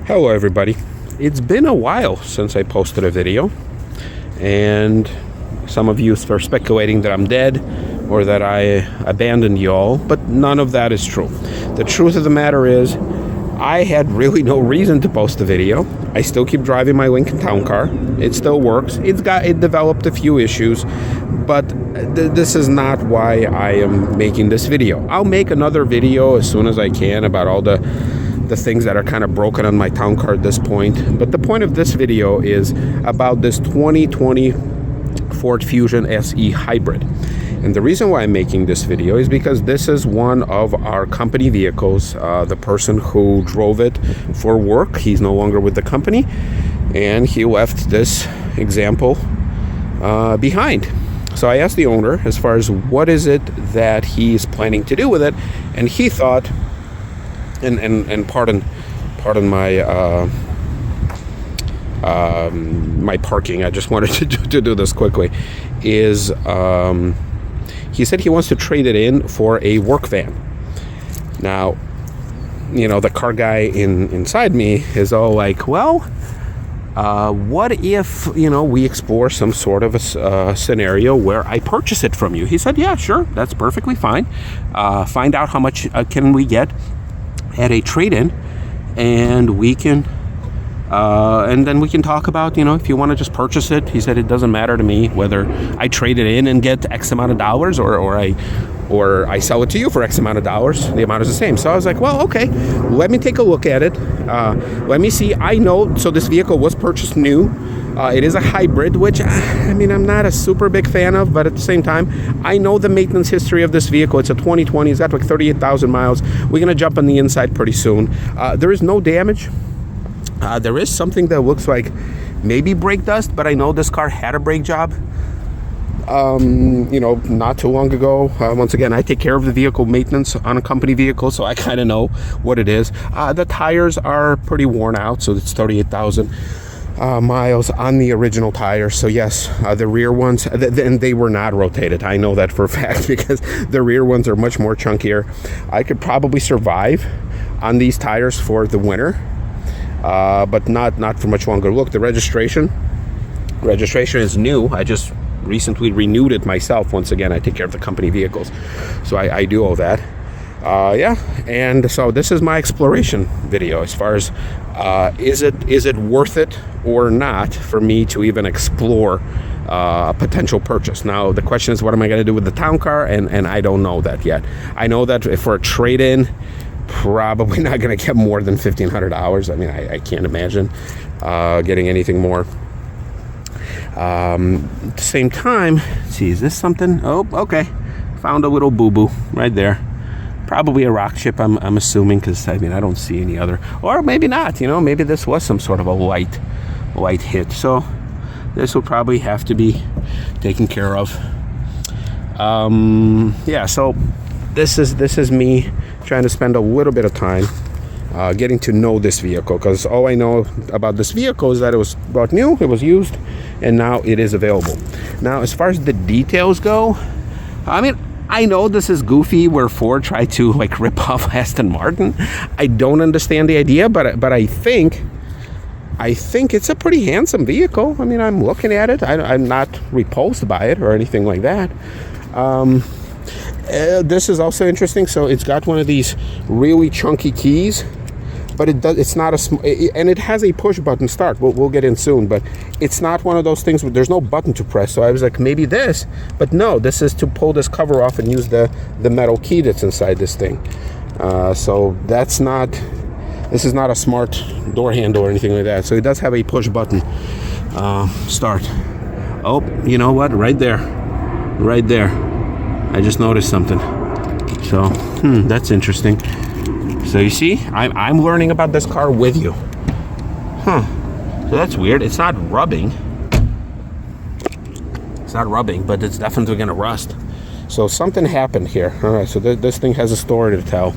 Hello everybody. It's been a while since I posted a video, and some of you are speculating that I'm dead or that I abandoned y'all, but none of that is true. The truth of the matter is I had really no reason to post a video. I still keep driving my Lincoln Town Car. It still works. It developed a few issues, but this is not why I am making this video. I'll make another video as soon as I can about all the things that are kind of broken on my town car at this point. But the point of this video is about this 2020 Ford Fusion SE Hybrid. And the reason why I'm making this video is because this is one of our company vehicles. The person who drove it for work, he's no longer with the company, and he left this example behind. So I asked the owner as far as what is it that he's planning to do with it, and he thought, and pardon my my parking. I just wanted to do this quickly. Is he said he wants to trade it in for a work van. Now, you know, the car guy inside me is all like, well, what if, you know, we explore some sort of a scenario where I purchase it from you? He said, yeah, sure, that's perfectly fine. Find out how much can we get at a trade-in, and we can and then we can talk about, you know, if you want to just purchase it. He said it doesn't matter to me whether I trade it in and get X amount of dollars or I sell it to you for X amount of dollars. The amount is the same. So I was like, well, okay, let me take a look at it. Let me see. I know, so this vehicle was purchased new. It is a hybrid, which, I mean, I'm not a super big fan of, but at the same time, I know the maintenance history of this vehicle. It's a 2020. It's got like 38,000 miles. We're going to jump on the inside pretty soon. There is no damage. There is something that looks like maybe brake dust, but I know this car had a brake job, you know, not too long ago. Once again, I take care of the vehicle maintenance on a company vehicle, so I kind of know what it is. The tires are pretty worn out, so it's 38,000 miles on the original tires. So yes, the rear ones, and they were not rotated. I know that for a fact because the rear ones are much more chunkier. I could probably survive on these tires for the winter, but not for much longer. Look, the registration is new. I just recently renewed it myself. Once again, I take care of the company vehicles, so I do all that. Yeah, and so this is my exploration video as far as is it worth it or not for me to even explore a potential purchase. Now the question is, what am I going to do with the town car? And I don't know that yet. I know that if for a trade-in, probably not going to get more than $1,500. I mean, I can't imagine getting anything more. At the same time, let's see, is this something? Oh, okay, found a little boo-boo right there. Probably a rock chip, I'm assuming, because I mean, I don't see any other, or maybe not, you know, maybe this was some sort of a light hit. So this will probably have to be taken care of. Yeah, so this is me trying to spend a little bit of time getting to know this vehicle, because all I know about this vehicle is that it was bought new, it was used, and now it is available. Now, as far as the details go, I mean, I know this is goofy where Ford tried to like rip off Aston Martin. I don't understand the idea, but I think it's a pretty handsome vehicle. I mean, I'm looking at it. I'm not repulsed by it or anything like that. This is also interesting. So it's got one of these really chunky keys, but it's not and it has a push button start. We'll get in soon, but it's not one of those things where there's no button to press. So I was like, maybe this, but no, this is to pull this cover off and use the metal key that's inside this thing. So this is not a smart door handle or anything like that. So it does have a push button start. Oh, you know what? Right there. I just noticed something. So, that's interesting. So you see, I'm learning about this car with you. So that's weird. It's not rubbing. But it's definitely going to rust. So something happened here. All right, so this thing has a story to tell.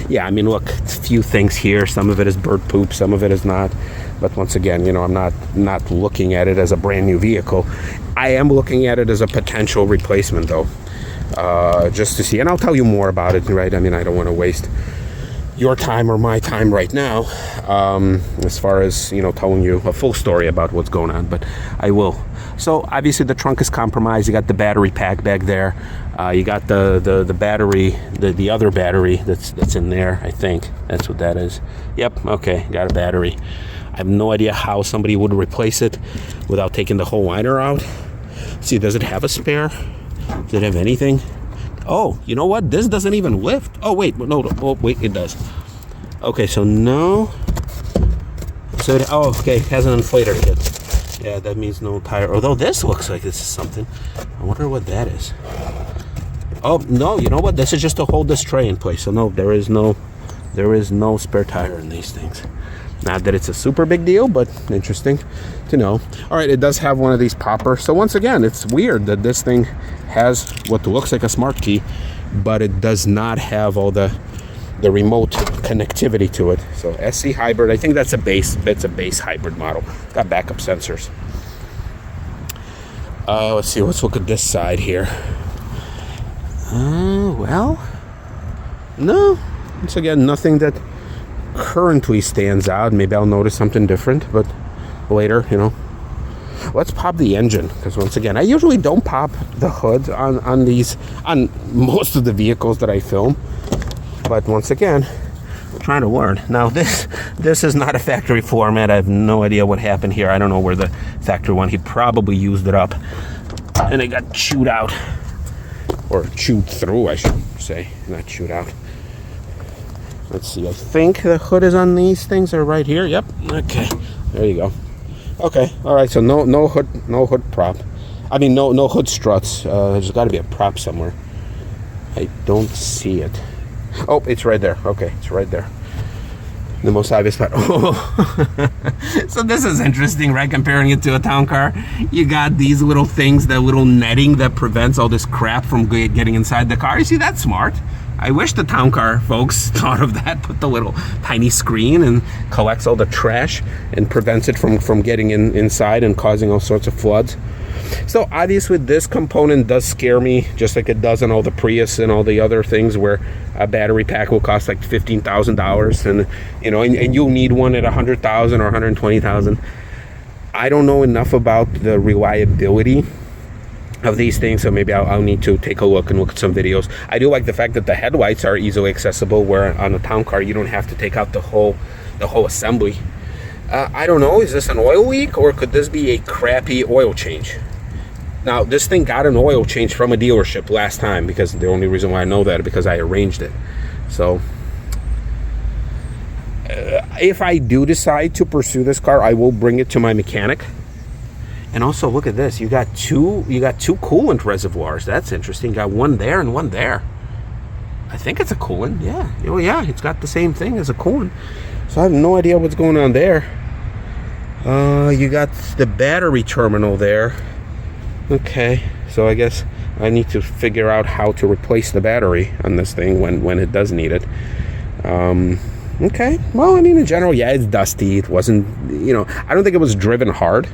Yeah, I mean, look, it's a few things here. Some of it is bird poop, some of it is not. But once again, you know, I'm not looking at it as a brand new vehicle. I am looking at it as a potential replacement, though, just to see. And I'll tell you more about it, right? I mean, I don't want to waste your time or my time right now, as far as, you know, telling you a full story about what's going on, but I will. So obviously the trunk is compromised. You got the battery pack back there. You got the battery, the other battery that's in there. I think that's what that is. Yep. Okay. Got a battery. I have no idea how somebody would replace it without taking the whole liner out. See, does it have a spare? Does it have anything? Oh, you know what? This doesn't even lift. Oh wait, no. Oh wait, it does. Okay, so no. So okay, it has an inflator kit. Yeah, that means no tire. Although this looks like this is something. I wonder what that is. Oh no, you know what? This is just to hold this tray in place. So no, there is no spare tire in these things. Not that it's a super big deal, but interesting to know. All right, it does have one of these poppers. So once again, it's weird that this thing has what looks like a smart key, but it does not have all the remote connectivity to it. So SC hybrid, I think that's a base hybrid model. Got backup sensors. Let's see, let's look at this side here. Well, no, once again, nothing that currently stands out. Maybe I'll notice something different, but later, you know. Let's pop the engine, because once again, I usually don't pop the hood on most of the vehicles that I film. But once again, I'm trying to learn. Now this is not a factory floor mat. I have no idea what happened here. I don't know where the factory one. He probably used it up and it got chewed out. Or chewed through, I should say. Not chewed out. Let's see. I think the hood is on these things. Are right here. Yep. Okay. There you go. Okay. All right. So no hood prop. I mean no hood struts. There's got to be a prop somewhere. I don't see it. Oh, it's right there. Okay, it's right there. The most obvious spot. Oh. So this is interesting, right? Comparing it to a town car. You got these little things, that little netting that prevents all this crap from getting inside the car. You see, that's smart. I wish the town car folks thought of that. Put the little tiny screen and collects all the trash and prevents it from getting inside and causing all sorts of floods. So obviously this component does scare me, just like it does on all the Prius and all the other things where a battery pack will cost like $15,000, and you know, and you'll need one at $100,000 or $120,000. I don't know enough about the reliability of these things, so maybe I'll need to take a look and look at some videos. I do like the fact that the headlights are easily accessible, where on a town car you don't have to take out the whole assembly. I don't know, is this an oil leak, or could this be a crappy oil change? Now, this thing got an oil change from a dealership last time, because the only reason why I know that is because I arranged it. So, if I do decide to pursue this car, I will bring it to my mechanic. And also, look at this. You got two coolant reservoirs. That's interesting. Got one there and one there. I think it's a coolant. Yeah. Oh, yeah. It's got the same thing as a coolant. So I have no idea what's going on there. You got the battery terminal there. Okay, so I guess I need to figure out how to replace the battery on this thing when it does need it. Okay, well, I mean, in general, yeah, it's dusty. It wasn't, you know, I don't think it was driven hard,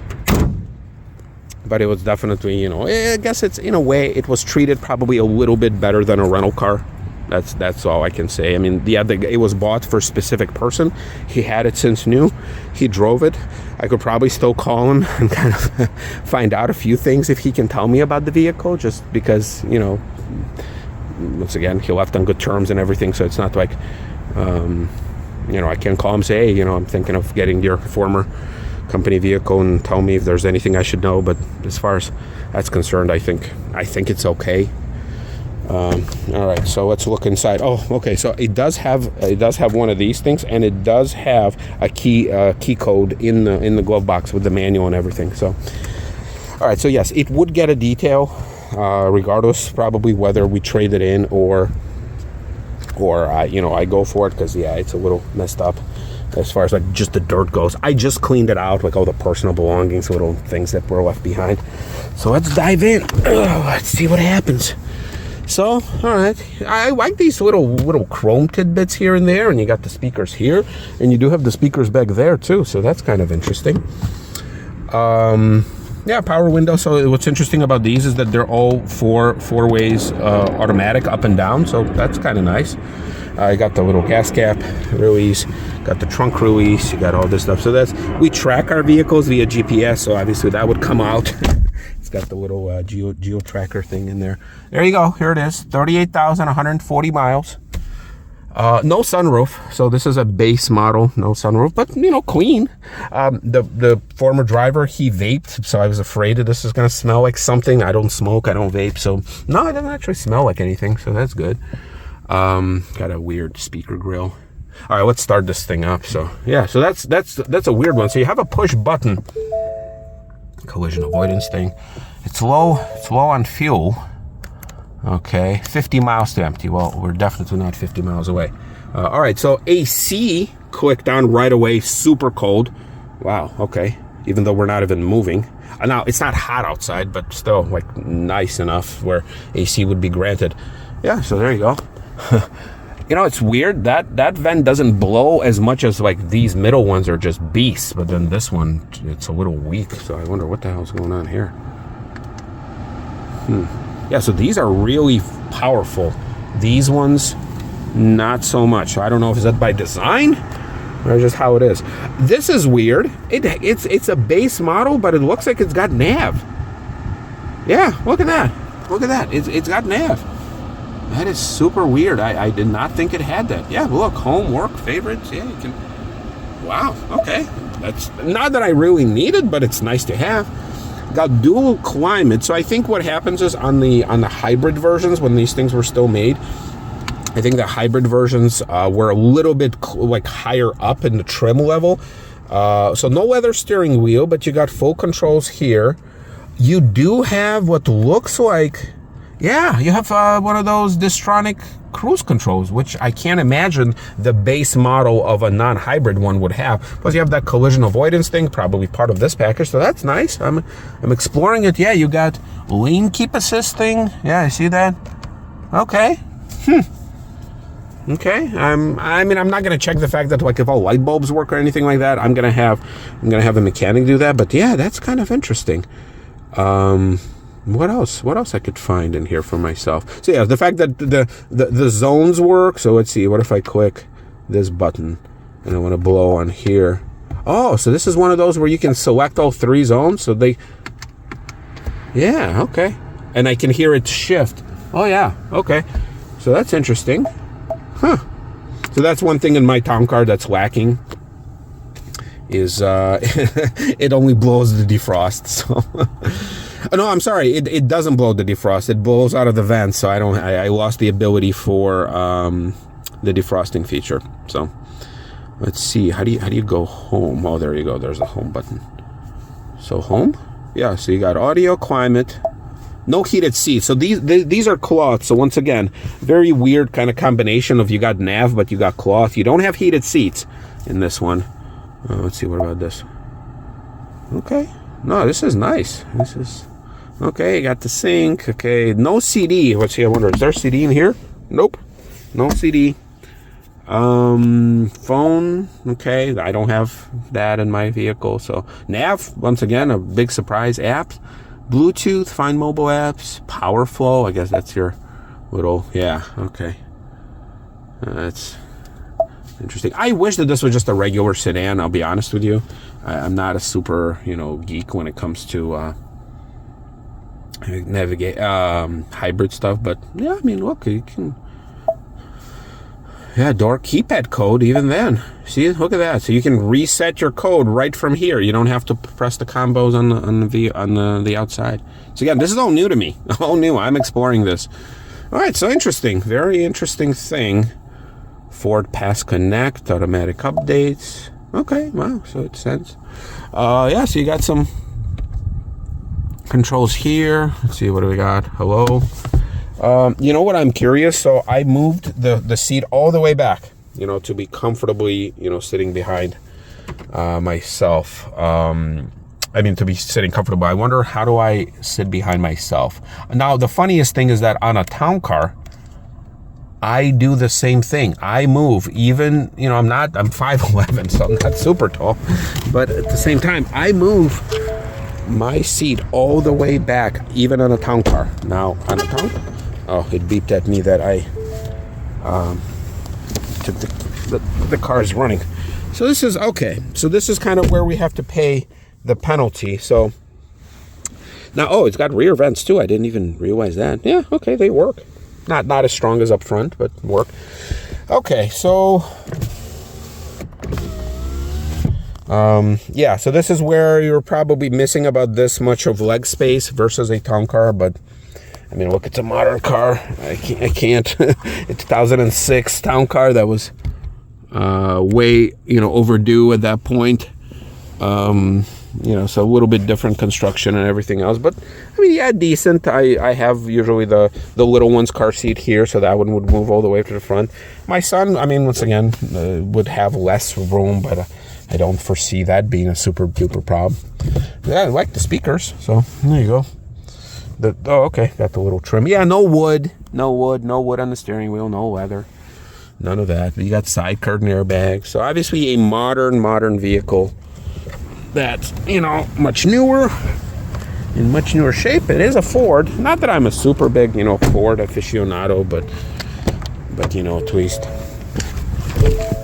but it was definitely, you know, I guess it's, in a way, it was treated probably a little bit better than a rental car. That's all I can say. I mean, yeah, it was bought for a specific person. He had it since new. He drove it. I could probably still call him and kind of find out a few things if he can tell me about the vehicle, just because, you know, once again, he left on good terms and everything, so it's not like, you know, I can call him and say, hey, you know, I'm thinking of getting your former company vehicle, and tell me if there's anything I should know. But as far as that's concerned, I think it's okay. All right, so let's look inside. Oh, okay, so it does have one of these things, and it does have a key code in the glove box with the manual and everything. So, all right, so yes, it would get a detail, regardless, probably whether we trade it in or you know, I go for it, because yeah, it's a little messed up as far as like just the dirt goes. I just cleaned it out, like all the personal belongings, little things that were left behind. So let's dive in. Let's see what happens. So, all right, I like these little chrome tidbits here and there, and you got the speakers here, and you do have the speakers back there too, so that's kind of interesting. Yeah, power window. So what's interesting about these is that they're all four ways automatic up and down. So that's kind of nice. I got the little gas cap release, got the trunk release, you got all this stuff. So we track our vehicles via GPS. So obviously that would come out. It's got the little geo tracker thing in there. There you go. Here it is. 38,140 miles. No sunroof, so this is a base model, no sunroof, but clean. The former driver, he vaped, so I was afraid that this is going to smell like something. I don't smoke, I don't vape, so no, it doesn't actually smell like anything, so that's good. Got a weird speaker grill. All right, let's start this thing up. So yeah, so that's a weird one. So you have a push button collision avoidance thing. It's low on fuel. Okay, 50 miles to empty. Well, we're definitely not 50 miles away. All right, so AC clicked on right away, super cold. Wow, okay, even though we're not even moving. Now, it's not hot outside, but still, like, nice enough where AC would be granted. Yeah, so there you go. It's weird. That vent doesn't blow as much as, like, these middle ones are just beasts, but then this one, it's a little weak, so I wonder what the hell's going on here. Yeah, so these are really powerful. These ones, not so much. So I don't know if that by design or just how it is. This is weird. It's a base model, but it looks like it's got nav. Yeah, look at that. Look at that. It's got nav. That is super weird. I did not think it had that. Yeah, look, home, work, favorites. Yeah, you can. Wow. Okay. That's not that I really need it, but it's nice to have. Got dual climate. So I think what happens is on the hybrid versions, when these things were still made, I think the hybrid versions were a little bit like higher up in the trim level. So no leather steering wheel, but you got full controls here. You do have what looks like, yeah, you have one of those Distronic cruise controls, which I can't imagine the base model of a non-hybrid one would have. Plus you have that collision avoidance thing, probably part of this package, so that's nice. I'm exploring it. Yeah, you got lane keep assist thing. Yeah, I see that. Okay. Okay. I mean, I'm not gonna check the fact that, like, if all light bulbs work or anything like that. I'm gonna have a mechanic do that. But yeah, that's kind of interesting. What else? What else I could find in here for myself? So yeah, the fact that the zones work. So let's see. What if I click this button and I want to blow on here? Oh, so this is one of those where you can select all three zones. So yeah, okay. And I can hear it shift. Oh yeah, okay. So that's interesting. Huh. So that's one thing in my town car that's lacking. Is it only blows the defrost. So. No, I'm sorry. It doesn't blow the defrost. It blows out of the vent, so I lost the ability for the defrosting feature. So let's see. How do you go home? Oh, there you go. There's a home button. So home? Yeah. So you got audio, climate, no heated seats. So these are cloth. So once again, very weird kind of combination of you got nav, but you got cloth. You don't have heated seats in this one. Let's see. What about this? Okay. No, this is nice. This is. Okay, you got the sink. Okay, no CD. Let's see, I wonder, is there a CD in here? Nope, no CD. Phone. Okay, I don't have that in my vehicle. So nav, once again, a big surprise. Apps, Bluetooth, find mobile apps, Power Flow. I guess that's your little, yeah, okay. That's interesting. I wish that this was just a regular sedan, I'll be honest with you. I'm not a super, geek when it comes to navigate hybrid stuff, but yeah, I mean, look, you can, yeah, door keypad code even then. See, look at that. So you can reset your code right from here. You don't have to press the combos on the outside. So again, this is all new to me. All new. I'm exploring this. All right, so interesting, very interesting thing. Ford Pass Connect, automatic updates. Okay, wow, so it sends. Yeah, so you got some controls here. Let's see, what do we got? Hello. You know what, I'm curious. So I moved the seat all the way back, to be comfortably, sitting behind myself. I mean, to be sitting comfortable. I wonder, how do I sit behind myself? Now, the funniest thing is that on a town car, I do the same thing. I move, even, I'm 5'11", so I'm not super tall, but at the same time, I move my seat all the way back, even on a town car. Now, on a town, oh, it beeped at me that the car is running. So this is, okay, so this is kind of where we have to pay the penalty. So now, oh, it's got rear vents too. I didn't even realize that. Yeah, okay, they work. Not as strong as up front, but work. Okay, so yeah, so this is where you're probably missing about this much of leg space versus a town car, but I mean, look, it's a modern car. I can't. It's 2006 town car that was way, overdue at that point. So a little bit different construction and everything else, but I mean, yeah, decent. I have usually the little one's car seat here, so that one would move all the way to the front. My son, I mean, once again, would have less room, but I don't foresee that being a super duper problem. Yeah, I like the speakers, so there you go. Okay, got the little trim. Yeah, no wood on the steering wheel, no leather, none of that. But you got side curtain airbags, so obviously a modern vehicle that's, much newer, in much newer shape. It is a Ford. Not that I'm a super big, Ford aficionado, but at least,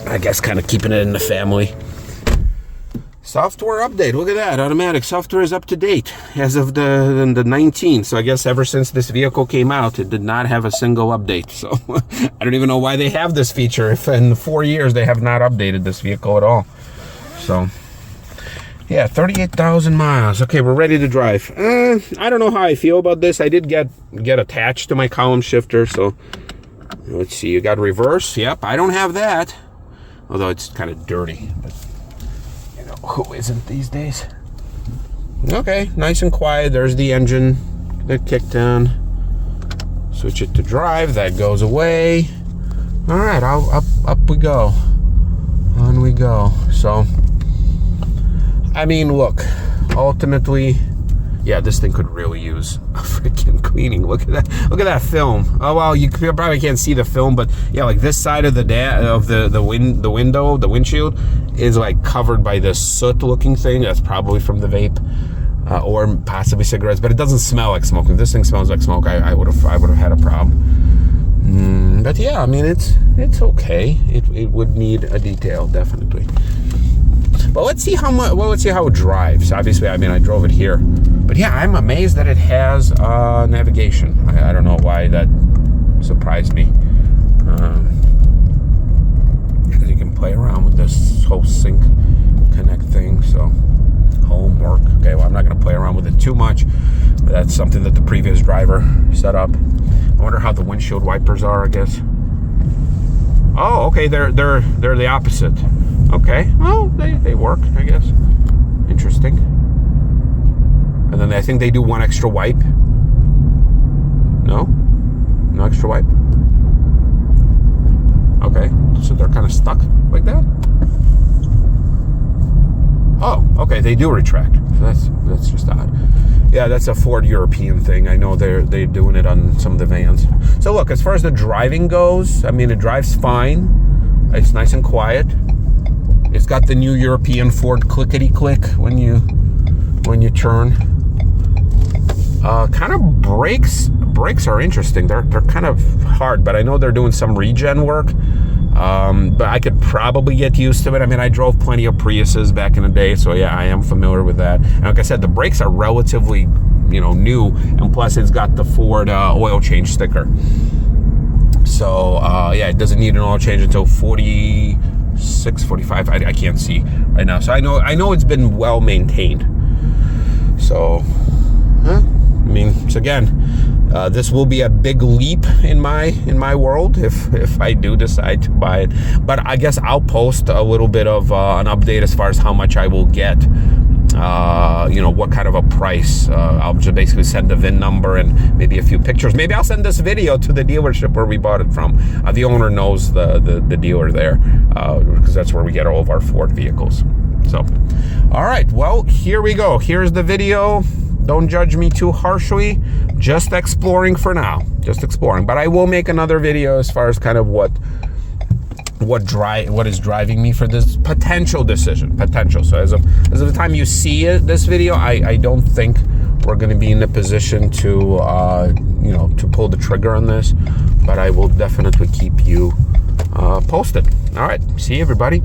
I guess, kind of keeping it in the family. Software update. Look at that. Automatic software is up to date as of the 19th. So I guess ever since this vehicle came out, it did not have a single update. So I don't even know why they have this feature if in 4 years they have not updated this vehicle at all. So yeah, 38,000 miles. Okay, we're ready to drive. I don't know how I feel about this. I did get attached to my column shifter. So let's see. You got reverse. Yep, I don't have that. Although it's kind of dirty. But who isn't these days? Okay, nice and quiet. There's the engine that kicked in. Switch it to drive. That goes away. All right, up we go. On we go. So, I mean, look, ultimately, yeah, this thing could really use a freaking cleaning. Look at that! Look at that film. Oh well, you probably can't see the film, but yeah, like this side of the windshield is like covered by this soot-looking thing. That's probably from the vape, or possibly cigarettes. But it doesn't smell like smoke. If this thing smells like smoke, I would have had a problem. But yeah, I mean, it's okay. It would need a detail, definitely. But let's see how much. Well, let's see how it drives. Obviously, I mean, I drove it here, but yeah, I'm amazed that it has navigation. I don't know why that surprised me. Because you can play around with this whole sync connect thing. So homework. Okay, well, I'm not going to play around with it too much. But that's something that the previous driver set up. I wonder how the windshield wipers are. I guess. Oh, okay. They're the opposite. Okay, well, they work, I guess. Interesting. And then I think they do one extra wipe. No? No extra wipe? Okay, so they're kind of stuck like that? Oh, okay, they do retract. So that's just odd. Yeah, that's a Ford European thing. I know they're doing it on some of the vans. So look, as far as the driving goes, I mean, it drives fine. It's nice and quiet. It's got the new European Ford clickety-click when you turn. Kind of brakes are interesting. They're kind of hard, but I know they're doing some regen work. But I could probably get used to it. I mean, I drove plenty of Priuses back in the day, so yeah, I am familiar with that. And like I said, the brakes are relatively, new, and plus it's got the Ford oil change sticker. So yeah, it doesn't need an oil change until 46, 45. I can't see right now. So I know it's been well maintained. So, I mean, so again, this will be a big leap in my world if I do decide to buy it. But I guess I'll post a little bit of an update as far as how much I will get. What kind of a price. I'll just basically send the VIN number and maybe a few pictures. Maybe I'll send this video to the dealership where we bought it from. The owner knows the dealer there, because that's where we get all of our Ford vehicles. So, all right, well, here we go. Here's the video. Don't judge me too harshly. Just exploring for now. Just exploring. But I will make another video as far as kind of what what is driving me for this potential decision. So as of the time you see this video, I don't think we're going to be in a position to to pull the trigger on this, but I will definitely keep you posted. All right, see you, everybody.